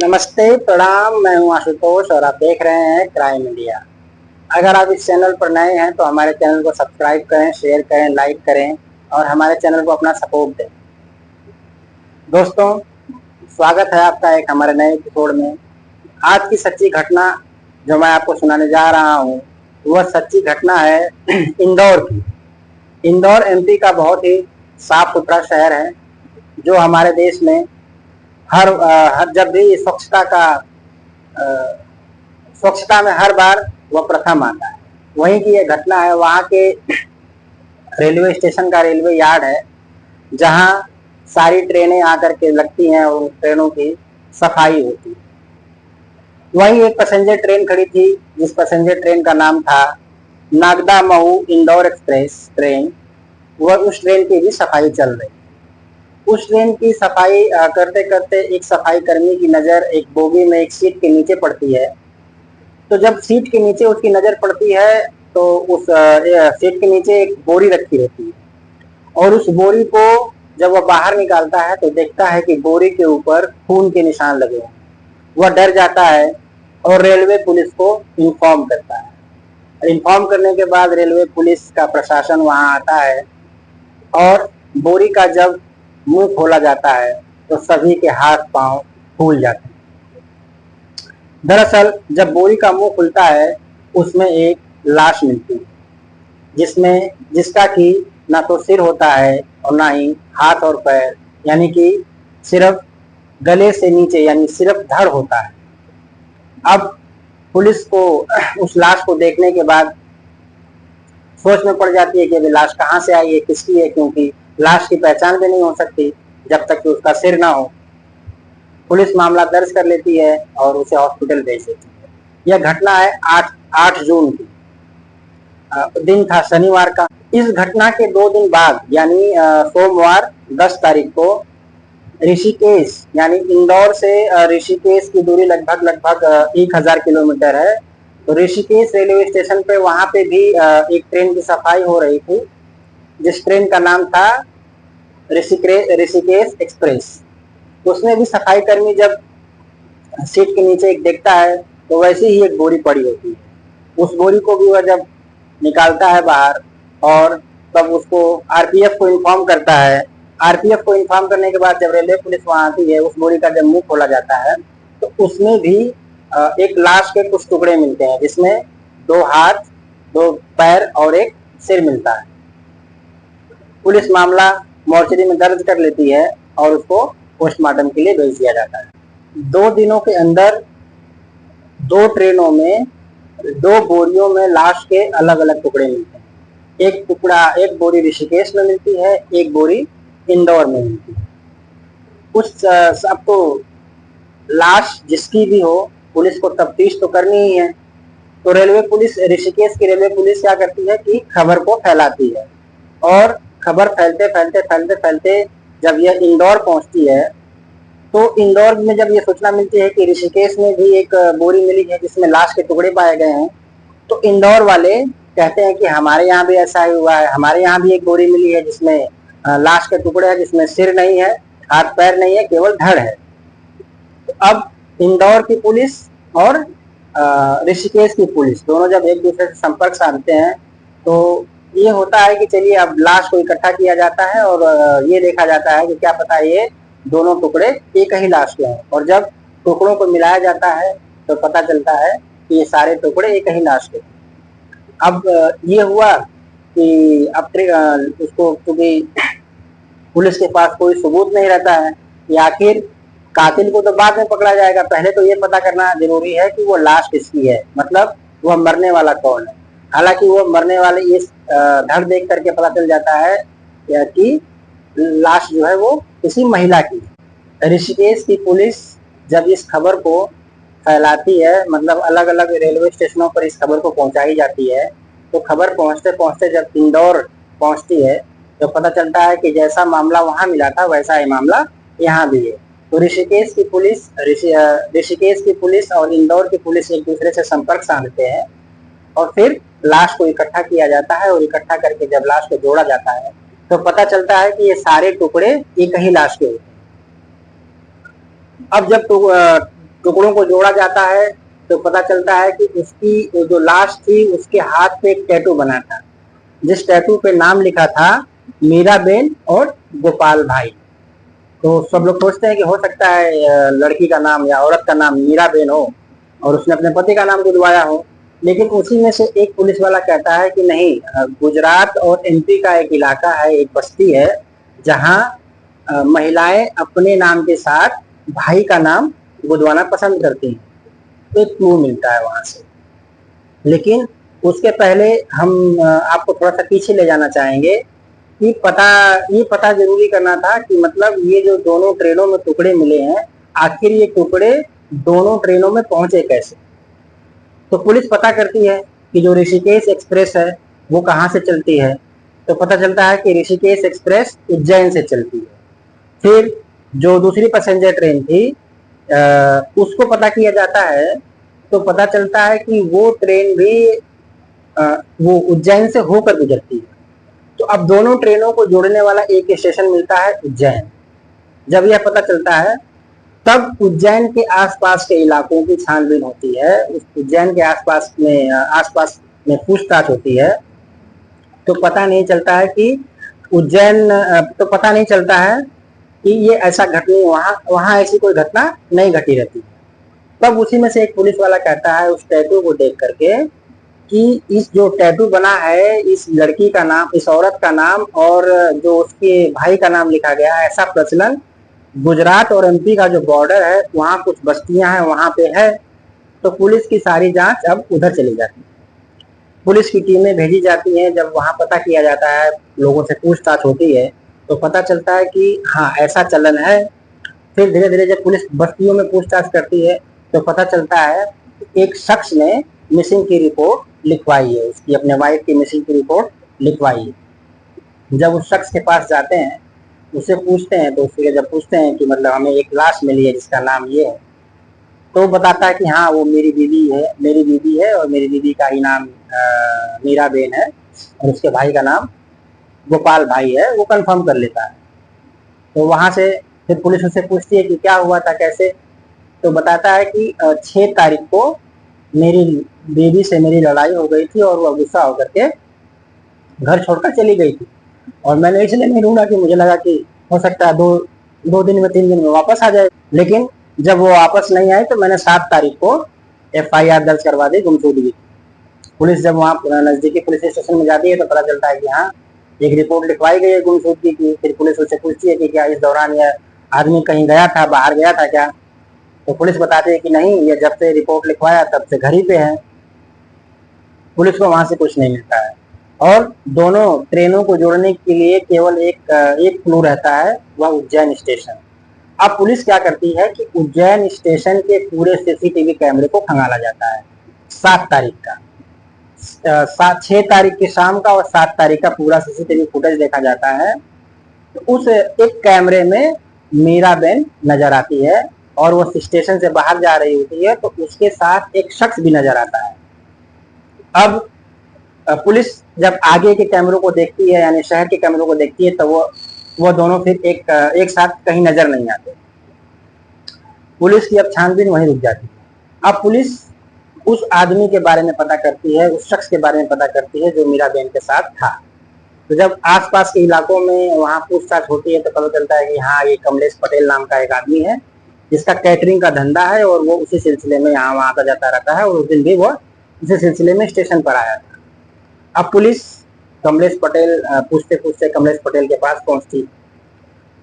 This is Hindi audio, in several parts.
नमस्ते, प्रणाम। मैं हूं आशुतोष और आप देख रहे हैं क्राइम इंडिया। अगर आप इस चैनल पर नए हैं तो हमारे चैनल को सब्सक्राइब करें, शेयर करें, लाइक करें और हमारे चैनल को अपना सपोर्ट दें। दोस्तों, स्वागत है आपका एक हमारे नए एपिसोड में। आज की सच्ची घटना जो मैं आपको सुनाने जा रहा हूं वह सच्ची घटना है इंदौर की। इंदौर एमपी का बहुत ही साफ सुथरा शहर है जो हमारे देश में हर जब भी स्वच्छता में हर बार वह प्रथम आता है। वहीं की ये घटना है, वहाँ के रेलवे स्टेशन का रेलवे यार्ड है जहाँ सारी ट्रेनें आकर के लगती हैं और ट्रेनों की सफाई होती है। वहीं एक पैसेंजर ट्रेन खड़ी थी जिस पैसेंजर ट्रेन का नाम था नागदा महू इंदौर एक्सप्रेस ट्रेन। वह उस ट्रेन की भी सफाई चल रही। उस ट्रेन की सफाई करते करते एक सफाई कर्मी की नज़र एक बोगी में एक सीट के नीचे पड़ती है। तो जब सीट के नीचे उसकी नज़र पड़ती है तो उस सीट के नीचे एक बोरी रखी रहती है और उस बोरी को जब वह बाहर निकालता है तो देखता है कि बोरी के ऊपर खून के निशान लगे हैं। वह डर जाता है और रेलवे पुलिस को इन्फॉर्म करता है। इन्फॉर्म करने के बाद रेलवे पुलिस का प्रशासन वहां आता है और बोरी का जब मुंह खोला जाता है तो सभी के हाथ पांव फूल जाते हैं। दरअसल जब बोरी का मुंह खुलता है उसमें एक लाश मिलती है जिसका कि ना तो सिर होता है और ना ही हाथ और पैर, यानी कि सिर्फ गले से नीचे यानी सिर्फ धड़ होता है। अब पुलिस को उस लाश को देखने के बाद सोच में पड़ जाती है कि अभी लाश कहाँ से आई है, किसकी है, क्योंकि लाश की पहचान भी नहीं हो सकती जब तक कि उसका सिर ना हो। पुलिस मामला दर्ज कर लेती है और उसे हॉस्पिटल भेज देती है। यह घटना है 8 जून की। दिन था शनिवार का। इस घटना के 2 दिन बाद यानी सोमवार 10 तारीख को ऋषिकेश यानी इंदौर से ऋषिकेश की दूरी लगभग 1000 किलोमीटर है। तो ऋषिकेश रेलवे स्टेशन पे वहां पे भी एक ट्रेन की सफाई हो रही थी जिस ट्रेन का नाम था ऋषिकेश एक्सप्रेस। उसमें भी सफाई कर्मी जब सीट के नीचे एक देखता है तो वैसे ही एक बोरी पड़ी होती है। उस बोरी को भी वह जब निकालता है बाहर और तब उसको आरपीएफ को इन्फॉर्म करता है। आरपीएफ को इन्फॉर्म करने के बाद जब रेलवे पुलिस वहां आती है, उस बोरी का जब मुंह खोला जाता है तो उसमें भी एक लाश के कुछ टुकड़े मिलते हैं जिसमें 2 हाथ, 2 पैर और एक सिर मिलता है। पुलिस मामला मोर्चरी में दर्ज कर लेती है और उसको पोस्टमार्टम के लिए भेज दिया जाता है। 2 दिनों के अंदर 2 ट्रेनों में 2 बोरियों में लाश के अलग अलग टुकड़े मिलते हैं। एक बोरी ऋषिकेश में मिलती है, एक बोरी इंदौर में मिलती है। उस अब तो लाश जिसकी भी हो पुलिस को तफ्तीश तो करनी ही है। तो ऋषिकेश की रेलवे पुलिस क्या करती है कि खबर को फैलाती है और खबर फैलते जब यह इंदौर पहुंचती है तो इंदौर में जब ये सूचना मिलती है कि ऋषिकेश में भी एक बोरी मिली है जिसमें लाश के टुकड़े पाए गए हैं, तो इंदौर वाले कहते हैं कि हमारे यहाँ भी ऐसा ही हुआ है, हमारे यहाँ भी एक बोरी मिली है जिसमें लाश के टुकड़े हैं, जिसमें सिर नहीं है, हाथ पैर नहीं है, केवल धड़ है। तो अब इंदौर की पुलिस और ऋषिकेश की पुलिस दोनों जब एक दूसरे से संपर्क साधते हैं तो ये होता है कि चलिए अब लाश को इकट्ठा किया जाता है और ये देखा जाता है कि क्या पता ये दोनों टुकड़े एक ही लाश के हैं। और जब टुकड़ों को मिलाया जाता है तो पता चलता है कि ये सारे टुकड़े एक ही लाश के हैं। अब ये हुआ कि अब उसको क्योंकि पुलिस के पास कोई सबूत नहीं रहता है कि आखिर कातिल को तो बाद में पकड़ा जाएगा, पहले तो ये पता करना जरूरी है कि वो लाश किसकी है, मतलब वह मरने वाला कौन है। हालांकि वो मरने वाले इस धड़ देख करके पता चल जाता है कि लाश जो है वो किसी महिला की। ऋषिकेश की पुलिस जब इस खबर को फैलाती है, मतलब अलग अलग रेलवे स्टेशनों पर इस खबर को पहुंचाई जाती है, तो खबर पहुंचते पहुंचते जब इंदौर पहुंचती है तो पता चलता है कि जैसा मामला वहां मिला था वैसा ही मामला यहाँ भी है। तो ऋषिकेश की पुलिस और इंदौर की पुलिस एक दूसरे से संपर्क साधते हैं और फिर लाश को इकट्ठा किया जाता है और इकट्ठा करके जब लाश को जोड़ा जाता है तो पता चलता है कि ये सारे टुकड़े एक ही लाश के होते हैं। अब जब टुकड़ों को जोड़ा जाता है तो पता चलता है कि उसकी जो लाश थी उसके हाथ पे एक टैटू बना था, जिस टैटू पे नाम लिखा था मीराबेन और गोपाल भाई। तो सब लोग सोचते हैं कि हो सकता है लड़की का नाम या औरत का नाम मीराबेन हो और उसने अपने पति का नाम गुदवाया हो। लेकिन उसी में से एक पुलिस वाला कहता है कि नहीं, गुजरात और एमपी का एक इलाका है, एक बस्ती है जहां महिलाएं अपने नाम के साथ भाई का नाम गुदवाना पसंद करती हैं। तो एक क्लू मिलता है वहां से। लेकिन उसके पहले हम आपको थोड़ा सा पीछे ले जाना चाहेंगे कि ये पता जरूरी करना था कि मतलब ये जो दोनों ट्रेनों में टुकड़े मिले हैं, आखिर ये टुकड़े दोनों ट्रेनों में पहुंचे कैसे। तो पुलिस पता करती है कि जो ऋषिकेश एक्सप्रेस है वो कहाँ से चलती है। तो पता चलता है कि ऋषिकेश एक्सप्रेस उज्जैन से चलती है। फिर जो दूसरी पैसेंजर ट्रेन थी उसको पता किया जाता है तो पता चलता है कि वो ट्रेन भी वो उज्जैन से होकर गुजरती है। तो अब दोनों ट्रेनों को जोड़ने वाला एक स्टेशन मिलता है उज्जैन। जब यह पता चलता है तब उज्जैन के आसपास के इलाकों की छानबीन होती है। उस उज्जैन के आसपास में पूछताछ होती है। तो पता नहीं चलता है कि ये ऐसा घटना वहां ऐसी कोई घटना नहीं घटी रहती। तब उसी में से एक पुलिस वाला कहता है उस टैटू को देख करके कि इस जो टैटू बना है, इस लड़की का नाम, इस औरत का नाम और जो उसके भाई का नाम लिखा गया है, ऐसा प्रचलन गुजरात और एमपी का जो बॉर्डर है वहां कुछ बस्तियां हैं वहां पे है। तो पुलिस की सारी जांच अब उधर चली जाती है। पुलिस की टीमें भेजी जाती हैं। जब वहां पता किया जाता है, लोगों से पूछताछ होती है तो पता चलता है कि हाँ ऐसा चलन है। फिर धीरे धीरे जब पुलिस बस्तियों में पूछताछ करती है तो पता चलता है कि एक शख्स ने मिसिंग की रिपोर्ट लिखवाई है, उसकी अपने वाइफ की मिसिंग की रिपोर्ट लिखवाई है। जब उस शख्स के पास जाते हैं, उससे पूछते हैं, तो उससे जब पूछते हैं कि मतलब हमें एक लाश मिली है जिसका नाम ये है, तो बताता है कि हाँ वो मेरी बीवी है और मेरी बीवी का ही नाम मीराबेन है और उसके भाई का नाम गोपाल भाई है। वो कंफर्म कर लेता है। तो वहां से फिर पुलिस उससे पूछती है कि क्या हुआ था, कैसे। तो बताता है कि 6 तारीख को मेरी बीवी से मेरी लड़ाई हो गई थी और वह गुस्सा होकर के घर छोड़कर चली गई थी और मैंने इसलिए नहीं ढूंढा कि मुझे लगा कि हो सकता है 2 दिन में 3 दिन में वापस आ जाए। लेकिन जब वो वापस नहीं आई तो मैंने 7 तारीख को FIR दर्ज करवा दी गुमशुदगी। पुलिस जब वहाँ नजदीकी पुलिस स्टेशन में जाती है तो पता चलता है कि हाँ एक रिपोर्ट लिखवाई गई है गुमशुदगी की। फिर पुलिस उससे पूछती है कि क्या इस दौरान यह आदमी कहीं गया था, बाहर गया था क्या। तो पुलिस बताती है कि नहीं, ये जब से रिपोर्ट लिखवाया तब से घर ही पे है। पुलिस को वहां से कुछ नहीं मिलता है और दोनों ट्रेनों को जोड़ने के लिए केवल एक क्लू रहता है, वह उज्जैन स्टेशन। अब पुलिस क्या करती है कि उज्जैन स्टेशन के पूरे CCTV कैमरे को खंगाला जाता है 7 तारीख का। 6 तारीख की शाम का और 7 तारीख का पूरा CCTV फुटेज देखा जाता है। तो उस एक कैमरे में मीराबेन नजर आती है और वो स्टेशन से बाहर जा रही होती है, तो उसके साथ एक शख्स भी नजर आता है। अब पुलिस जब आगे के कैमरों को देखती है, यानी शहर के कैमरों को देखती है, तो वो दोनों फिर एक साथ कहीं नजर नहीं आते। पुलिस की अब छानबीन वहीं रुक जाती है। अब पुलिस उस आदमी के बारे में पता करती है, उस शख्स के बारे में पता करती है जो मीराबेन के साथ था। तो जब आसपास के इलाकों में वहां पूछताछ होती है तो पता चलता है कि हाँ ये कमलेश पटेल नाम का एक आदमी है जिसका कैटरिंग का धंधा है और वो उसी सिलसिले में यहाँ वहां आता जाता रहता है और उस दिन भी वो इसी सिलसिले में स्टेशन पर आया था। अब पुलिस कमलेश पटेल पूछते पूछते कमलेश पटेल के पास पहुंचती।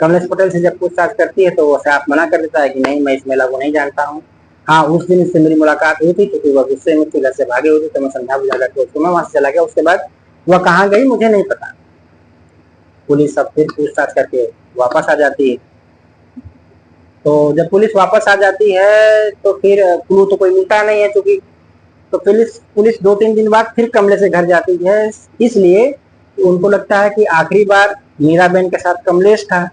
कमलेश पटेल से जब पूछताछ करती है तो वो साफ मना कर देता है कि नहीं, मैं इस महिला को नहीं जानता हूँ। हाँ उस दिन इससे मेरी मुलाकात हुई थी क्योंकि वह गुस्से में थी, घर से भागे हुए थे, तो मैं समझा बुझा करके उसको मैं वहां से चला गया। उसके बाद वह कहाँ गई मुझे नहीं पता। पुलिस अब फिर पूछताछ करके वापस आ जाती है। तो जब पुलिस वापस आ जाती है तो फिर क्लू तो कोई मिलता नहीं है, क्योंकि तो पुलिस 2-3 दिन बाद फिर कमलेश के घर जाती है, इसलिए उनको लगता है कि आखिरी बार मीराबेन के साथ कमलेश था,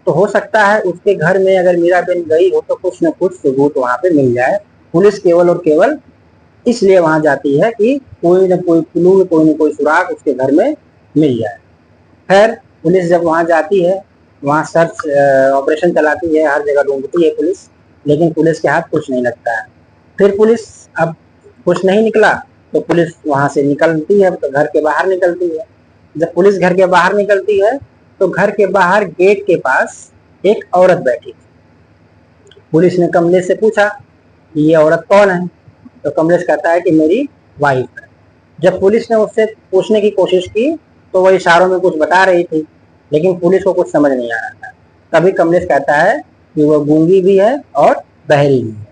तो हो सकता है उसके घर में अगर मीराबेन गई हो तो कुछ न कुछ सबूत वहां पे मिल जाए। पुलिस केवल और केवल इसलिए वहां जाती है कि कोई न कोई क्लू, कोई न कोई सुराग उसके घर में मिल जाए। खैर पुलिस जब वहां जाती है, वहां सर्च ऑपरेशन चलाती है, हर जगह ढूंढती है पुलिस, लेकिन पुलिस के हाथ कुछ नहीं लगता है। फिर पुलिस, अब कुछ नहीं निकला तो पुलिस वहां से निकलती है, तो घर के बाहर निकलती है। जब पुलिस घर के बाहर निकलती है तो घर के बाहर गेट के पास एक औरत बैठी थी। पुलिस ने कमलेश से पूछा कि ये औरत कौन है, तो कमलेश कहता है कि मेरी वाइफ है। जब पुलिस ने उससे पूछने की कोशिश की तो वह इशारों में कुछ बता रही थी, लेकिन पुलिस को कुछ समझ नहीं आ रहा था। तभी कमलेश कहता है कि वह गूंगी भी है और बहरी भी है।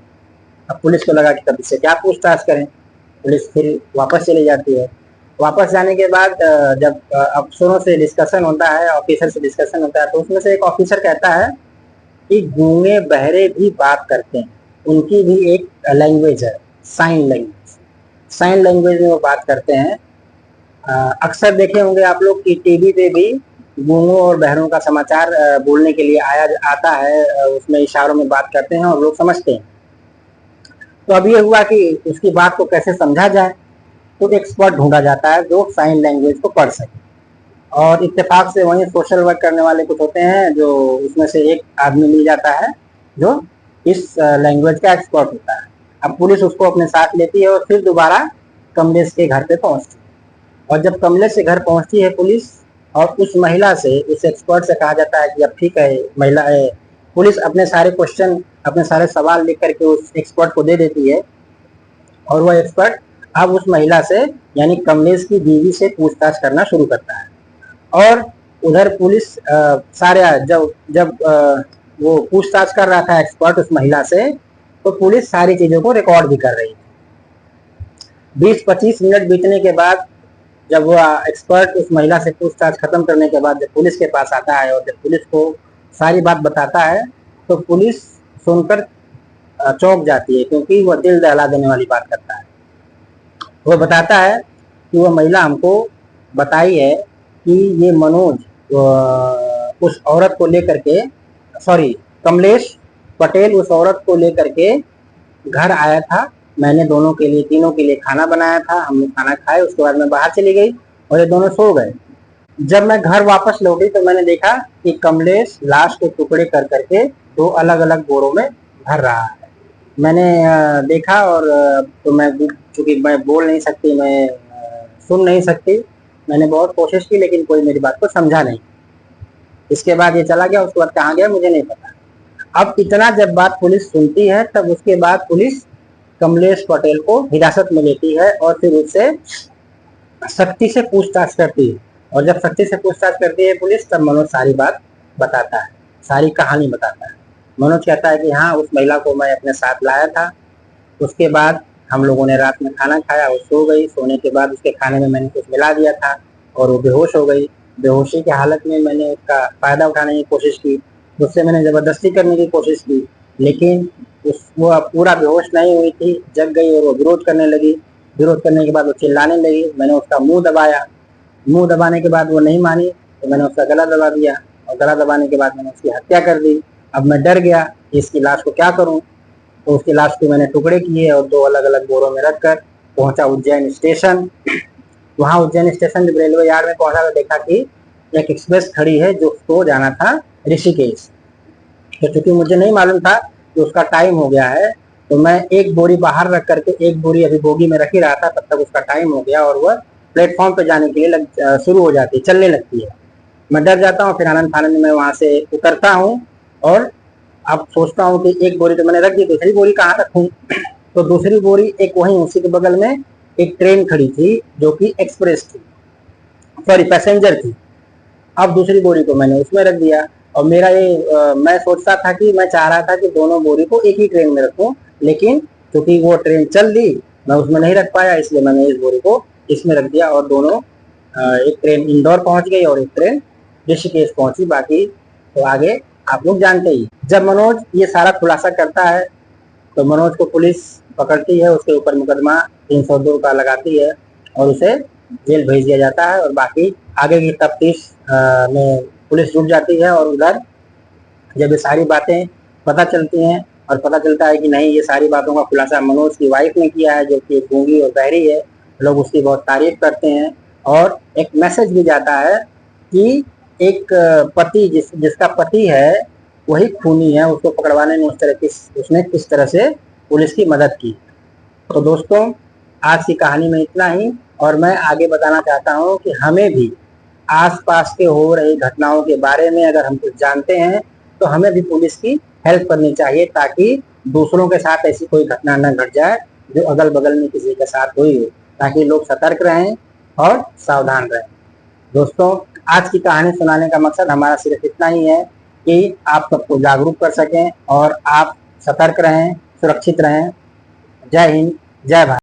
अब पुलिस को लगा कि तब इससे क्या पूछताछ करें। पुलिस फिर वापस चली जाती है। वापस जाने के बाद जब अफसरों से डिस्कशन होता है, ऑफिसर से डिस्कशन होता है, तो उसमें से एक ऑफिसर कहता है कि गूंगे बहरे भी बात करते हैं, उनकी भी एक लैंग्वेज है, साइन लैंग्वेज। साइन लैंग्वेज में वो बात करते हैं। अक्सर देखे होंगे आप लोग कि टीवी पे भी गूंगों और बहरों का समाचार बोलने के लिए आता है, उसमें इशारों में बात करते हैं और लोग समझते हैं। तो अब ये हुआ कि उसकी बात को कैसे समझा जाए, तो एक्सपर्ट ढूंढा जाता है जो साइन लैंग्वेज को पढ़ सके। और इत्तेफाक से वहीं सोशल वर्क करने वाले कुछ होते हैं, जो उसमें से एक आदमी मिल जाता है जो इस लैंग्वेज का एक्सपर्ट होता है। अब पुलिस उसको अपने साथ लेती है और फिर दोबारा कमलेश के घर पे पहुंचती है। और जब कमलेश के घर पहुंचती है पुलिस, और उस महिला से, उस एक्सपर्ट से कहा जाता है कि अब ठीक है, महिला है, पुलिस अपने सारे क्वेश्चन, अपने सारे सवाल लेकर के उस एक्सपर्ट को दे देती है। और वह एक्सपर्ट अब उस महिला से, यानी कमलेश की बीवी से पूछताछ करना शुरू करता है। और उधर पुलिस सारे जब जब वो पूछताछ कर रहा था एक्सपर्ट उस महिला से, तो पुलिस सारी चीजों को रिकॉर्ड भी कर रही थी। 20-25 मिनट बीतने के बाद जब वो एक्सपर्ट उस महिला से पूछताछ खत्म करने के बाद जब पुलिस के पास आता है और जब पुलिस को सारी बात बताता है, तो पुलिस सुनकर चौंक जाती है, क्योंकि वह दिल दहला देने वाली बात करता है। वो बताता है कि वह महिला हमको बताई है कि ये मनोज उस औरत को लेकर के, सॉरी, कमलेश पटेल उस औरत को लेकर के घर आया था। मैंने दोनों के लिए, तीनों के लिए खाना बनाया था। हम लोग खाना खाए, उसके बाद मैं बाहर चली गई और ये दोनों सो गए। जब मैं घर वापस लौटी तो मैंने देखा कि कमलेश लाश के टुकड़े कर करके 2 अलग अलग बोरों में भर रहा है। मैंने देखा, और तो मैं, चूंकि मैं बोल नहीं सकती, मैं सुन नहीं सकती, मैंने बहुत कोशिश की, लेकिन कोई मेरी बात को समझा नहीं। इसके बाद ये चला गया। उसके बाद कहाँ गया मुझे नहीं पता। अब इतना जब बात पुलिस सुनती है, तब उसके बाद पुलिस कमलेश पटेल को हिरासत में लेती है और फिर उससे सख्ती से पूछताछ करती है। और जब सख्ती से पूछताछ करती है पुलिस, तब मनोज सारी बात बताता है, सारी कहानी बताता है। मनोज कहता है कि हाँ, उस महिला को मैं अपने साथ लाया था। उसके बाद हम लोगों ने रात में खाना खाया, वो सो गई। सोने के बाद उसके खाने में मैंने कुछ मिला दिया था और वो बेहोश हो गई। बेहोशी की हालत में मैंने उसका फायदा उठाने की कोशिश की, उससे मैंने जबरदस्ती करने की कोशिश की, लेकिन वो पूरा बेहोश नहीं हुई थी, जग गई और वो विरोध करने लगी। विरोध करने के बाद वो चिल्लाने लगी। मैंने उसका मुंह दबाया। मुंह दबाने के बाद वो नहीं मानी, तो मैंने उसका गला दबा दिया, और गला दबाने के बाद मैंने उसकी हत्या कर दी। अब मैं डर गया कि इसकी लाश को क्या करूं, तो उसकी लाश को मैंने टुकड़े किए और 2 अलग अलग बोरों में रखकर पहुंचा उज्जैन स्टेशन। वहां उज्जैन स्टेशन जब रेलवे यार्ड में पहुंचा तो देखा कि एक एक्सप्रेस खड़ी है जो उसको जाना था ऋषिकेश। तो चूंकि मुझे नहीं मालूम था कि उसका टाइम हो गया है, तो मैं एक बोरी बाहर रख करके, एक बोरी अभी बोगी में रख ही रहा था, तब तक उसका टाइम हो गया और वह प्लेटफॉर्म पे जाने के लिए शुरू हो जाती है, चलने लगती है। मैं डर जाता हूँ। फिर आनंद फानंद में वहां से उतरता हूँ और अब सोचता हूँ कि एक बोरी तो मैंने रख दी, दूसरी बोरी कहाँ रखूँ। तो दूसरी बोरी एक वहीं उसी के बगल में एक ट्रेन खड़ी थी जो कि एक्सप्रेस थी, सॉरी पैसेंजर थी। अब दूसरी बोरी को मैंने उसमें रख दिया। और मेरा ये मैं सोचता था कि मैं चाह रहा था कि दोनों बोरी को एक ही ट्रेन में रखूं, लेकिन क्योंकि वो ट्रेन चल दी, मैं उसमें नहीं रख पाया, इसलिए मैंने इस बोरी को इसमें रख दिया। और दोनों, एक ट्रेन इंदौर पहुंच गई और एक ट्रेन ऋषिकेश पहुंची। बाकी तो आगे आप लोग जानते ही। जब मनोज ये सारा खुलासा करता है तो मनोज को पुलिस पकड़ती है, उसके ऊपर मुकदमा 302 का लगाती है और उसे जेल भेज दिया जाता है। और बाकी आगे की तफ्तीश में पुलिस जुट जाती है। और उधर जब ये सारी बातें पता चलती हैं और पता चलता है कि नहीं, ये सारी बातों का खुलासा मनोज की वाइफ ने किया है, जो कि गूंगी और बहरी है, लोग उसकी बहुत तारीफ करते हैं। और एक मैसेज भी जाता है कि एक पति जिसका पति है वही खूनी है, उसको पकड़वाने में उसने किस तरह से पुलिस की मदद की। तो दोस्तों, आज की कहानी में इतना ही, और मैं आगे बताना चाहता हूँ कि हमें भी आसपास के हो रही घटनाओं के बारे में अगर हम कुछ जानते हैं तो हमें भी पुलिस की हेल्प करनी चाहिए, ताकि दूसरों के साथ ऐसी कोई घटना न घट जाए जो अगल बगल में किसी के साथ हुई हो, ताकि लोग सतर्क रहें और सावधान रहें। दोस्तों, आज की कहानी सुनाने का मकसद हमारा सिर्फ इतना ही है कि आप सबको जागरूक कर सकें और आप सतर्क रहें, सुरक्षित रहें। जय हिंद, जय भारत।